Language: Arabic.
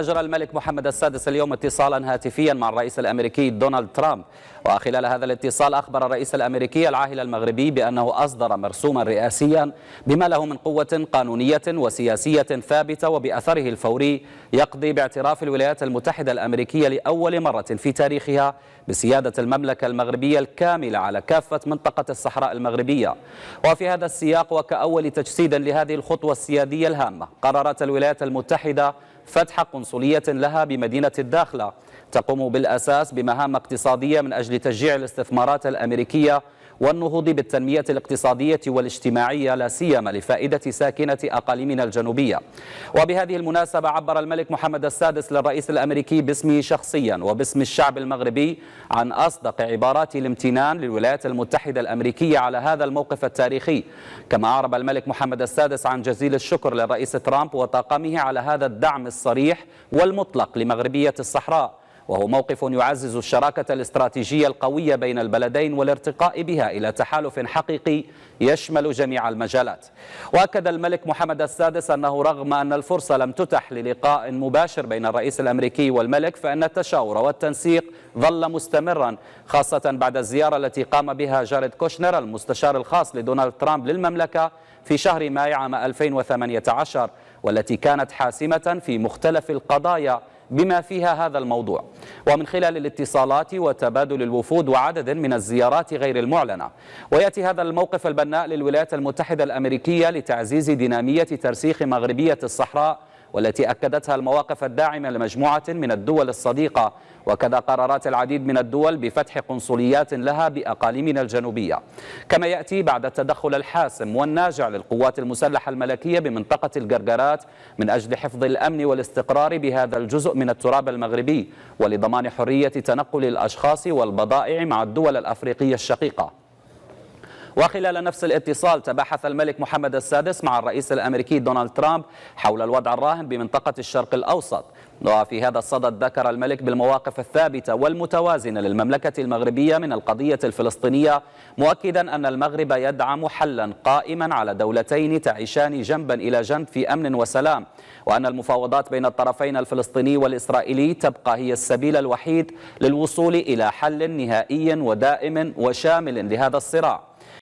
أجرى الملك محمد السادس اليوم اتصالا هاتفيا مع الرئيس الأمريكي دونالد ترامب، وخلال هذا الاتصال أخبر الرئيس الأمريكي العاهل المغربي بأنه أصدر مرسوما رئاسيا بما له من قوة قانونية وسياسية ثابتة وبأثره الفوري يقضي باعتراف الولايات المتحدة الأمريكية لأول مرة في تاريخها بسيادة المملكة المغربية الكاملة على كافة منطقة الصحراء المغربية. وفي هذا السياق وكأول تجسيد لهذه الخطوة السيادية الهامة، قررت الولايات المتحدة فتح قنصلية لها بمدينة الداخلة تقوم بالأساس بمهام اقتصادية من أجل تشجيع الاستثمارات الأمريكية والنهوض بالتنمية الاقتصادية والاجتماعية لا سيما لفائدة ساكنة أقاليمنا الجنوبية. وبهذه المناسبة عبر الملك محمد السادس للرئيس الأمريكي باسمه شخصيا وباسم الشعب المغربي عن أصدق عبارات الامتنان للولايات المتحدة الأمريكية على هذا الموقف التاريخي، كما أعرب الملك محمد السادس عن جزيل الشكر للرئيس ترامب وطاقمه على هذا الدعم الصريح والمطلق لمغربية الصحراء، وهو موقف يعزز الشراكة الاستراتيجية القوية بين البلدين والارتقاء بها إلى تحالف حقيقي يشمل جميع المجالات. وأكد الملك محمد السادس أنه رغم أن الفرصة لم تتح للقاء مباشر بين الرئيس الأمريكي والملك، فإن التشاور والتنسيق ظل مستمرا، خاصة بعد الزيارة التي قام بها جاريد كوشنر المستشار الخاص لدونالد ترامب للمملكة في شهر ماي عام 2018، والتي كانت حاسمة في مختلف القضايا بما فيها هذا الموضوع. ومن خلال الاتصالات وتبادل الوفود وعدد من الزيارات غير المعلنة، ويأتي هذا الموقف البناء للولايات المتحدة الأمريكية لتعزيز دينامية ترسيخ مغربية الصحراء، والتي أكدتها المواقف الداعمة لمجموعة من الدول الصديقة، وكذا قرارات العديد من الدول بفتح قنصليات لها بأقاليمنا الجنوبية. كما يأتي بعد التدخل الحاسم والناجع للقوات المسلحة الملكية بمنطقة الجرجرات من أجل حفظ الأمن والاستقرار بهذا الجزء من التراب المغربي، ولضمان حرية تنقل الأشخاص والبضائع مع الدول الأفريقية الشقيقة. وخلال نفس الاتصال تباحث الملك محمد السادس مع الرئيس الأمريكي دونالد ترامب حول الوضع الراهن بمنطقة الشرق الأوسط. وفي هذا الصدد ذكر الملك بالمواقف الثابتة والمتوازنة للمملكة المغربية من القضية الفلسطينية، مؤكدا أن المغرب يدعم حلا قائما على دولتين تعيشان جنبا إلى جنب في أمن وسلام، وأن المفاوضات بين الطرفين الفلسطيني والإسرائيلي تبقى هي السبيل الوحيد للوصول إلى حل نهائي ودائم وشامل لهذا الصراع.